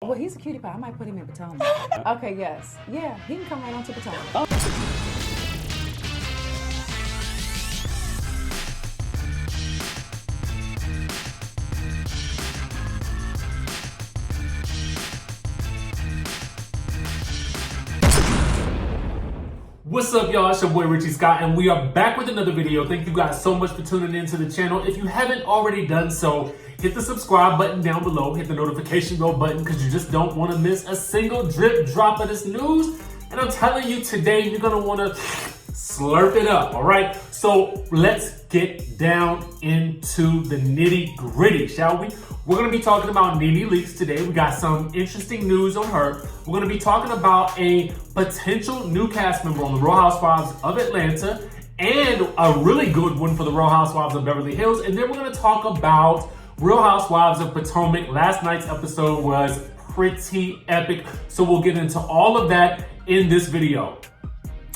Well, he's a cutie pie. I might put him in Potomac. Okay, yes. Yeah, he can come right on to Potomac. What's up, y'all? It's your boy Richie Scott, and we are back with another video. Thank you guys so much for tuning into the channel. If you haven't already done so, hit the subscribe button down below, hit the notification bell button, because you just don't want to miss a single drip drop of this news. And I'm telling you, today you're going to want to slurp it up, all right? So let's get down into the nitty gritty, shall we? We're going to be talking about NeNe Leakes today. We got some interesting news on her. We're going to be talking about a potential new cast member on the Real Housewives of Atlanta and a really good one for the Real Housewives of Beverly Hills. And then we're going to talk about Real Housewives of Potomac. Last night's episode was pretty epic. So we'll get into all of that in this video.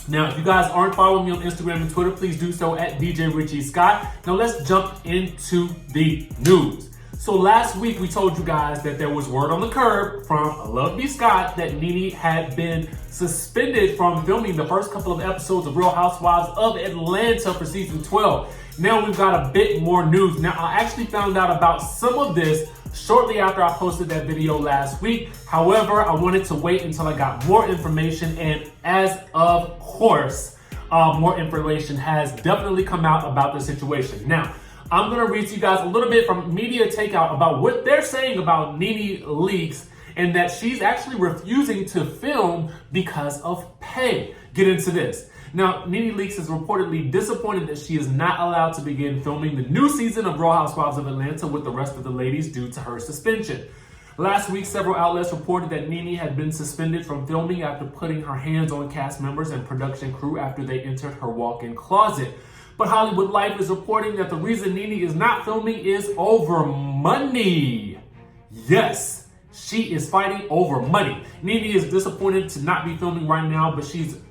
Now, if you guys aren't following me on Instagram and Twitter, please do so at DJ Richie Scott. Now let's jump into the news. So last week we told you guys that there was word on the curb from Love B. Scott that NeNe had been suspended from filming the first couple of episodes of Real Housewives of Atlanta for season 12. Now we've got a bit more news. Now I actually found out about some of this shortly after I posted that video last week. However, I wanted to wait until I got more information, and as of course, more information has definitely come out about the situation. Now, I'm going to read to you guys a little bit from Media Takeout about what they're saying about NeNe Leakes and that she's actually refusing to film because of pay. Get into this. Now, NeNe Leakes is reportedly disappointed that she is not allowed to begin filming the new season of Real Housewives of Atlanta with the rest of the ladies due to her suspension. Last week, several outlets reported that NeNe had been suspended from filming after putting her hands on cast members and production crew after they entered her walk-in closet. But Hollywood Life is reporting that the reason NeNe is not filming is over money. Yes, she is fighting over money. NeNe is disappointed to not be filming right now,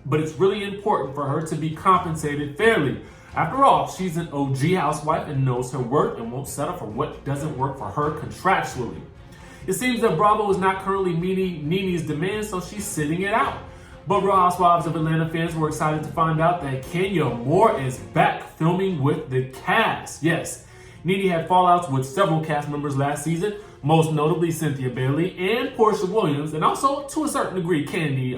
but it's really important for her to be compensated fairly. After all, she's an OG housewife and knows her worth and won't settle for what doesn't work for her contractually. It seems that Bravo is not currently meeting NeNe's demands, so she's sitting it out. But Real Housewives of Atlanta fans were excited to find out that Kenya Moore is back filming with the cast. Yes, NeNe had fallouts with several cast members last season, most notably Cynthia and Porsha Williams, and also to a certain degree Kandi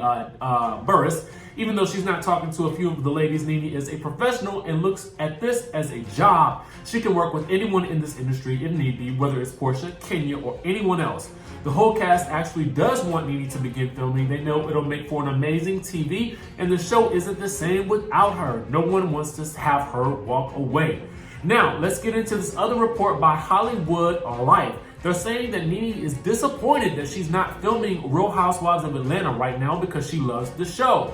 Burruss. Even though she's not talking to a few of the ladies, NeNe is a professional and looks at this as a job. She can work with anyone in this industry if need be, whether it's Porsha, Kenya, or anyone else. The whole cast actually does want NeNe to begin filming. They know it'll make for an amazing TV, and the show isn't the same without her. No one wants to have her walk away. Now, let's get into this other report by Hollywood Life. They're saying that NeNe is disappointed that she's not filming Real Housewives of Atlanta right now because she loves the show.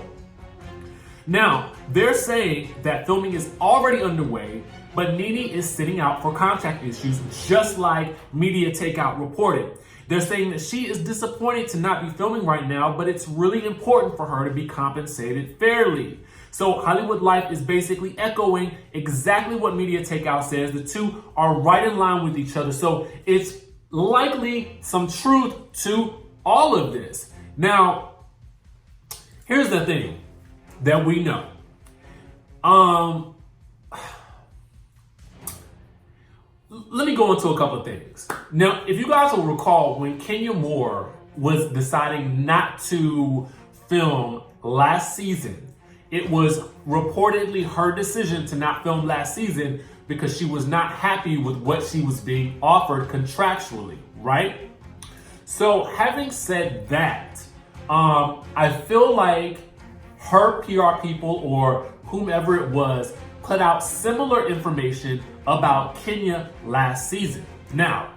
Now, they're saying that filming is already underway, but NeNe is sitting out for contract issues, just like Media Takeout reported. They're saying that she is disappointed to not be filming right now, but it's really important for her to be compensated fairly. So Hollywood Life is basically echoing exactly what Media Takeout says. The two are right in line with each other. So it's likely some truth to all of this. Now, here's the thing that we know. Let me go into a couple of things. Now, if you guys will recall, when Kenya Moore was deciding not to film last season, it was reportedly her decision to not film last season because she was not happy with what she was being offered contractually, right? So having said that, I feel like her PR people or whomever it was put out similar information about Kenya last season. Now,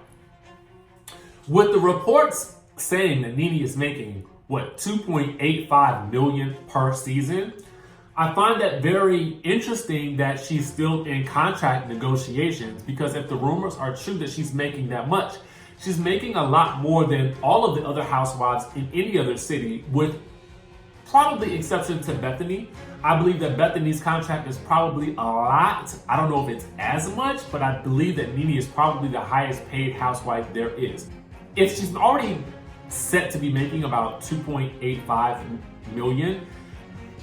with the reports saying that NeNe is making, $2.85 million per season, I find that very interesting that she's still in contract negotiations, because if the rumors are true that she's making that much, she's making a lot more than all of the other housewives in any other city, with probably exception to Bethany. I believe that Bethany's contract is probably a lot. I don't know if it's as much, but I believe that NeNe is probably the highest paid housewife there is. If she's already set to be making about $2.85 million.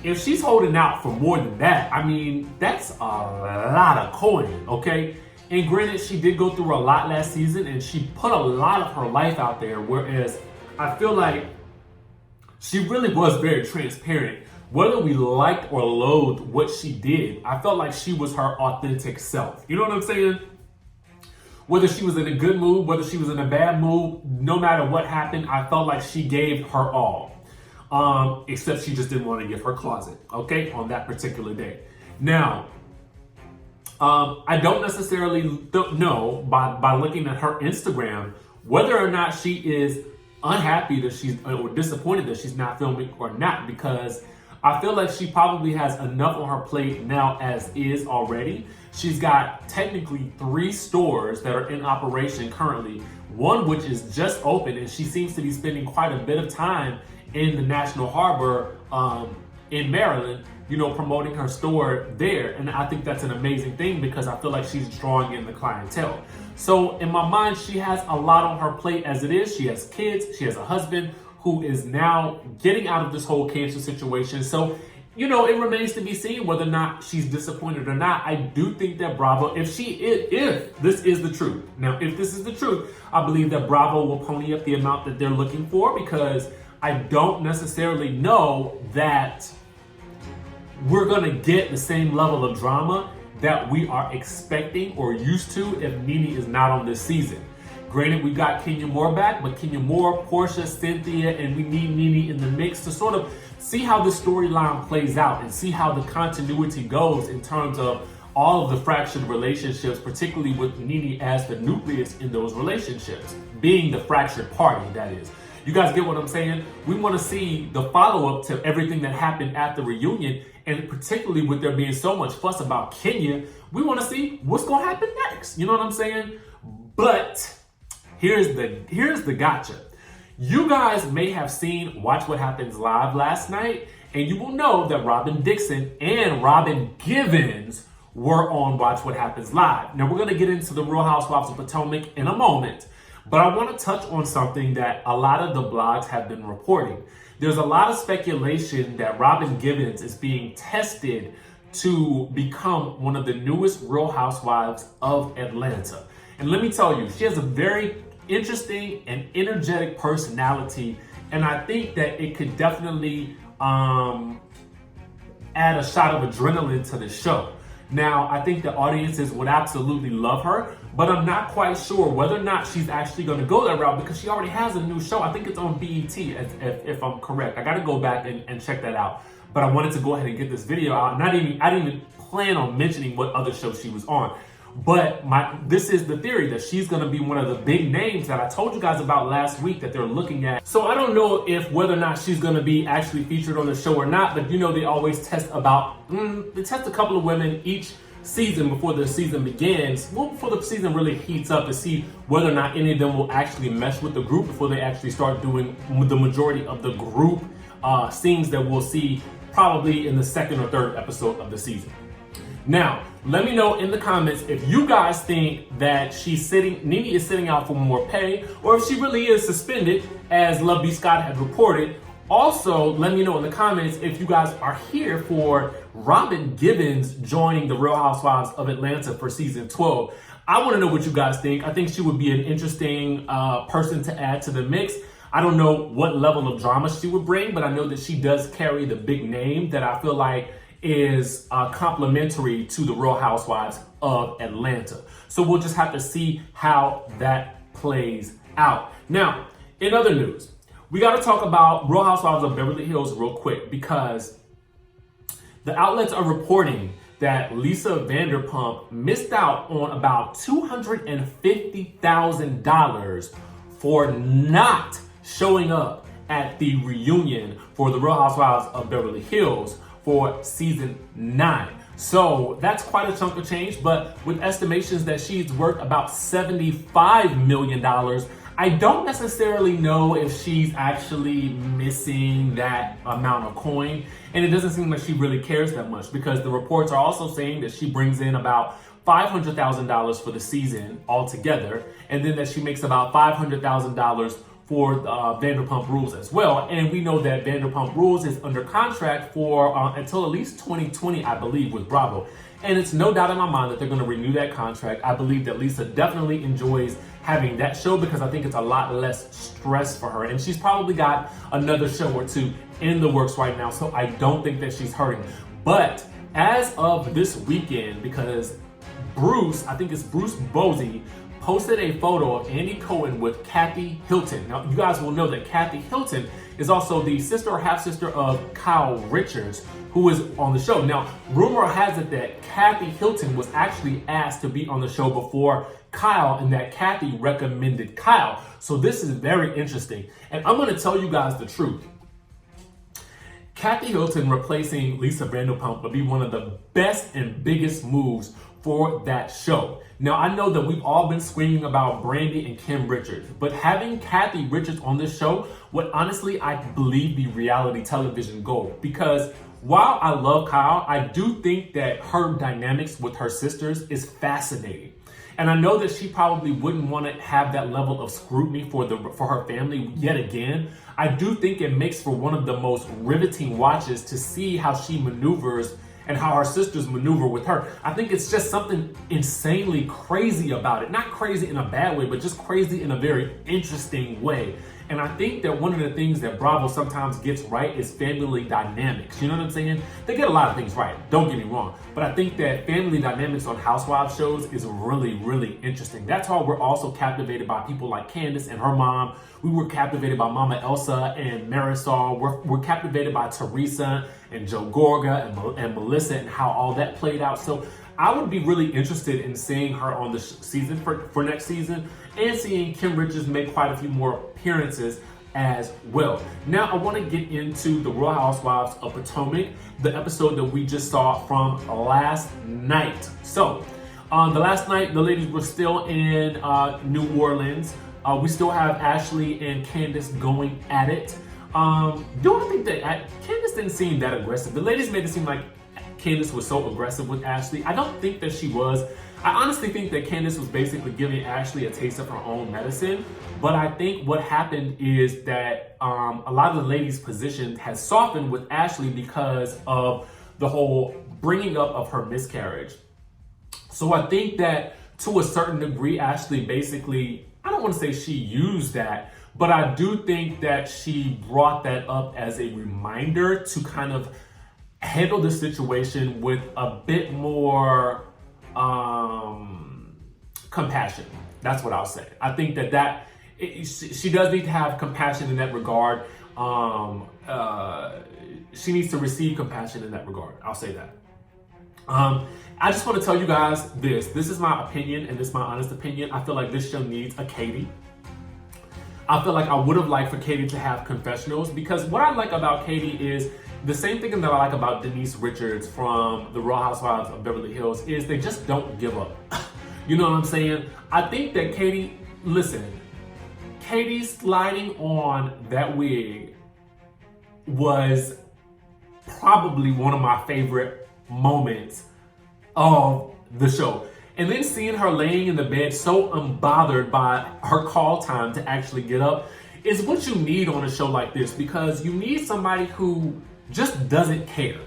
If she's holding out for more than that, I mean, that's a lot of coin, okay? And granted, she did go through a lot last season and she put a lot of her life out there, whereas I feel like she really was very transparent. Whether we liked or loathed what she did, I felt like she was her authentic self. You know what I'm saying? Whether she was in a good mood, whether she was in a bad mood, no matter what happened, I felt like she gave her all. Except she just didn't want to give her closet, okay, on that particular day. Now, I don't necessarily know by looking at her Instagram whether or not she is unhappy that she's or disappointed that she's not filming or not, because I feel like she probably has enough on her plate now as is already. She's got technically 3 stores that are in operation currently, one which is just open, and she seems to be spending quite a bit of time in the National Harbor in Maryland, you know, promoting her store there. And I think that's an amazing thing because I feel like she's drawing in the clientele. So in my mind, she has a lot on her plate as it is. She has kids, she has a husband who is now getting out of this whole cancer situation. So, you know, it remains to be seen whether or not she's disappointed or not. I do think that Bravo, if this is the truth, now if this is the truth, I believe that Bravo will pony up the amount that they're looking for, because I don't necessarily know that we're gonna get the same level of drama that we are expecting or used to if NeNe is not on this season. Granted, we got Kenya Moore back, but Kenya Moore, Porsha, Cynthia, and we need NeNe in the mix to sort of see how the storyline plays out and see how the continuity goes in terms of all of the fractured relationships, particularly with NeNe as the nucleus in those relationships, being the fractured party, that is. You guys get what I'm saying? We want to see the follow-up to everything that happened at the reunion, and particularly with there being so much fuss about Kenya, we want to see what's going to happen next. You know what I'm saying? But here's the gotcha. You guys may have seen Watch What Happens Live last night, and you will know that Robin Dixon and Robin Givens were on Watch What Happens Live. Now, we're going to get into the Real Housewives of Potomac in a moment, but I want to touch on something that a lot of the blogs have been reporting. There's a lot of speculation that Robin Givens is being tested to become one of the newest Real Housewives of Atlanta. And let me tell you, she has a very interesting and energetic personality, and I think that it could definitely add a shot of adrenaline to the show. Now, I think the audiences would absolutely love her, but I'm not quite sure whether or not she's actually going to go that route, because she already has a new show. I think it's on BET, if I'm correct. I got to go back and check that out. But I wanted to go ahead and get this video out. And I didn't even plan on mentioning what other show she was on. But this is the theory that she's going to be one of the big names that I told you guys about last week that they're looking at. So I don't know if whether or not she's going to be actually featured on the show or not, but you know they always test they test a couple of women each season before the season begins, before the season really heats up, to see whether or not any of them will actually mesh with the group before they actually start doing the majority of the group scenes that we'll see probably in the 2nd or 3rd episode of the season. Now, let me know in the comments if you guys think that NeNe is sitting out for more pay, or if she really is suspended, as Love B. Scott had reported. Also, let me know in the comments if you guys are here for Robin Givens joining the Real Housewives of Atlanta for season 12. I want to know what you guys think. I think she would be an interesting person to add to the mix. I don't know what level of drama she would bring, but I know that she does carry the big name that I feel like is complementary to the Real Housewives of Atlanta. So we'll just have to see how that plays out. Now, in other news, we got to talk about Real Housewives of Beverly Hills real quick, because the outlets are reporting that Lisa Vanderpump missed out on about $250,000 for not showing up at the reunion for the Real Housewives of Beverly Hills for season 9. So that's quite a chunk of change, but with estimations that she's worth about $75 million, I don't necessarily know if she's actually missing that amount of coin. And it doesn't seem like she really cares that much, because the reports are also saying that she brings in about $500,000 for the season altogether, and then that she makes about $500,000 for Vanderpump Rules as well. And we know that Vanderpump Rules is under contract for until at least 2020, I believe, with Bravo. And it's no doubt in my mind that they're going to renew that contract. I believe that Lisa definitely enjoys having that show because I think it's a lot less stress for her. And she's probably got another show or two in the works right now, so I don't think that she's hurting. But as of this weekend, because Burruss, I think it's Burruss Bozzi, posted a photo of Andy Cohen with Kathy Hilton. Now, you guys will know that Kathy Hilton is also the sister or half-sister of Kyle Richards, who is on the show. Now, rumor has it that Kathy Hilton was actually asked to be on the show before Kyle, and that Kathy recommended Kyle. So this is very interesting. And I'm going to tell you guys the truth. Kathy Hilton replacing Lisa Vanderpump would be one of the best and biggest moves for that show. Now, I know that we've all been screaming about Brandy and Kim Richards, but having Kathy Richards on this show would honestly, I believe, be reality television gold. Because while I love Kyle, I do think that her dynamics with her sisters is fascinating. And I know that she probably wouldn't want to have that level of scrutiny for her family yet again. I do think it makes for one of the most riveting watches to see how she maneuvers and how her sisters maneuver with her. I think it's just something insanely crazy about it. Not crazy in a bad way, but just crazy in a very interesting way. And I think that one of the things that Bravo sometimes gets right is family dynamics. You know what I'm saying? They get a lot of things right, don't get me wrong. But I think that family dynamics on Housewives shows is really, really interesting. That's why we're also captivated by people like Candace and her mom. We were captivated by Mama Elsa and Marisol. We're captivated by Teresa and Joe Gorga and Melissa and how all that played out. So I would be really interested in seeing her on the season for next season, and seeing Kim Richards make quite a few more appearances as well. Now I want to get into the Real Housewives of Potomac, the episode that we just saw from last night. So the last night, the ladies were still in New Orleans. We still have Ashley and Candace going at it. Don't think that Candace didn't seem that aggressive. The ladies made it seem like Candace was so aggressive with Ashley. I don't think that she was. I honestly think that Candace was basically giving Ashley a taste of her own medicine. But I think what happened is that a lot of the ladies' position has softened with Ashley because of the whole bringing up of her miscarriage. So I think that to a certain degree, Ashley basically, I don't want to say she used that, but I do think that she brought that up as a reminder to kind of handle the situation with a bit more compassion. That's what I'll say. I think that she does need to have compassion in that regard. She needs to receive compassion in that regard. I'll say that. I just want to tell you guys this. This is my opinion, and this is my honest opinion. I feel like this show needs a Katie. I feel like I would have liked for Katie to have confessionals, because what I like about Katie is the same thing that I like about Denise Richards from the Real Housewives of Beverly Hills is they just don't give up. You know what I'm saying? I think that Katie, listen, Katie sliding on that wig was probably one of my favorite moments of the show. And then seeing her laying in the bed so unbothered by her call time to actually get up is what you need on a show like this, because you need somebody who just doesn't care.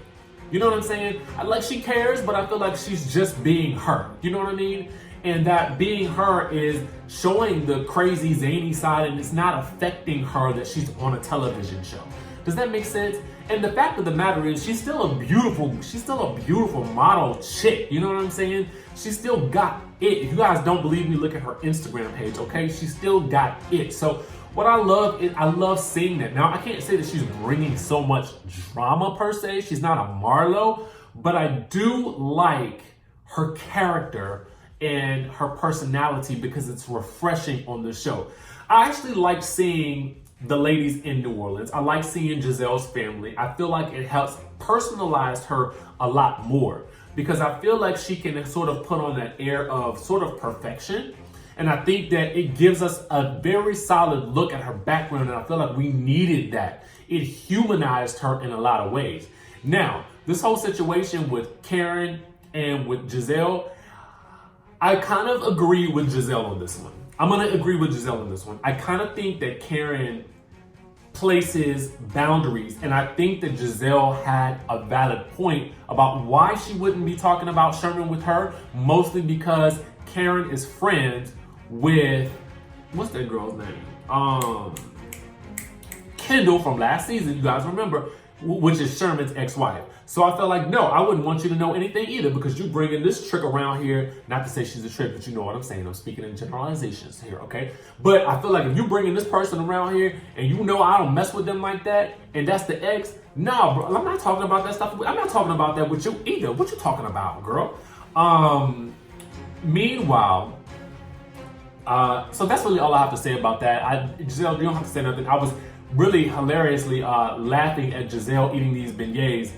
You know what I'm saying? Like, she cares, but I feel like she's just being her. You know what I mean? And that being her is showing the crazy zany side, and it's not affecting her that she's on a television show. Does that make sense? And the fact of the matter is, she's still a beautiful model chick. You know what I'm saying? She's still got it. If you guys don't believe me, look at her Instagram page, okay? She's still got it. So what I love is, I love seeing that. Now, I can't say that she's bringing so much drama per se. She's not a Marlo, but I do like her character and her personality because it's refreshing on the show. I actually like seeing the ladies in New Orleans. I like seeing Giselle's family. I feel like it helps personalize her a lot more, because I feel like she can sort of put on that air of sort of perfection. And I think that it gives us a very solid look at her background, and I feel like we needed that. It humanized her in a lot of ways. Now, this whole situation with Karen and with Giselle, I kind of agree with Giselle on this one. I'm going to agree with Giselle on this one. I kind of think that Karen places boundaries, and I think that Giselle had a valid point about why she wouldn't be talking about Sherman with her, mostly because Karen is friends with, what's that girl's name? Kendall from last season, you guys remember, which is Sherman's ex-wife. So I felt like, no, I wouldn't want you to know anything either, because you bringing this trick around here, not to say she's a trick, but you know what I'm saying. I'm speaking in generalizations here, okay? But I feel like if you bringing this person around here and you know I don't mess with them like that, and that's the ex, nah, bro, I'm not talking about that stuff. I'm not talking about that with you either. What you talking about, girl? Meanwhile, so that's really all I have to say about that. Giselle, you don't have to say nothing. I was really hilariously laughing at Giselle eating these beignets.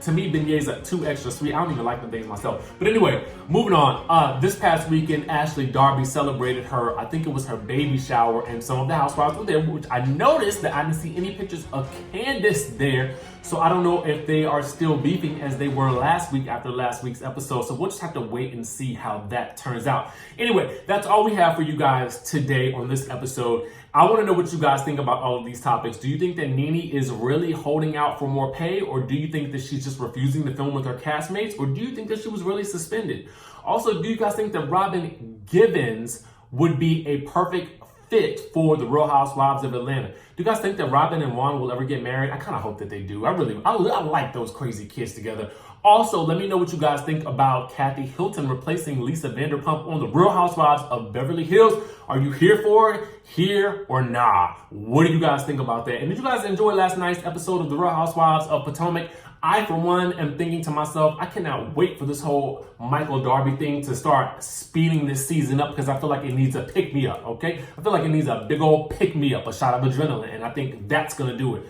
To me, beignets are too extra sweet. I don't even like the things myself. But anyway, moving on. This past weekend, Ashley Darby celebrated her, I think it was her baby shower, and some of the housewives were there, which I noticed that I didn't see any pictures of Candace there. So I don't know if they are still beefing as they were last week after last week's episode. So we'll just have to wait and see how that turns out. Anyway, that's all we have for you guys today on this episode. I want to know what you guys think about all of these topics. Do you think that NeNe is really holding out for more pay, or do you think that she's just refusing to film with her castmates, or do you think that she was really suspended? Also, do you guys think that Robin Givens would be a perfect fit for the Real Housewives of Atlanta? Do you guys think that Robin and Juan will ever get married? I kind of hope that they do. I like those crazy kids together. Also, let me know what you guys think about Kathy Hilton replacing Lisa Vanderpump on the Real Housewives of Beverly Hills. Are you here for it? Here or nah? What do you guys think about that? And did you guys enjoy last night's episode of the Real Housewives of Potomac? I, for one, am thinking to myself, I cannot wait for this whole Michael Darby thing to start speeding this season up, because I feel like it needs a pick-me-up, okay? I feel like it needs a big old pick-me-up, a shot of adrenaline, and I think that's going to do it.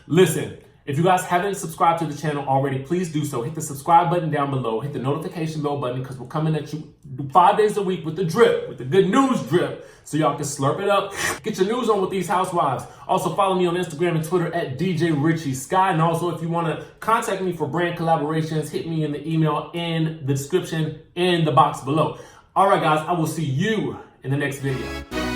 Listen, if you guys haven't subscribed to the channel already, please do so. Hit the subscribe button down below. Hit the notification bell button, because we're coming at you 5 days a week with the drip, with the good news drip, so y'all can slurp it up. Get your news on with these housewives. Also, follow me on Instagram and Twitter at DJ Richie Sky. And also, if you want to contact me for brand collaborations, hit me in the email in the description in the box below. All right, guys, I will see you in the next video.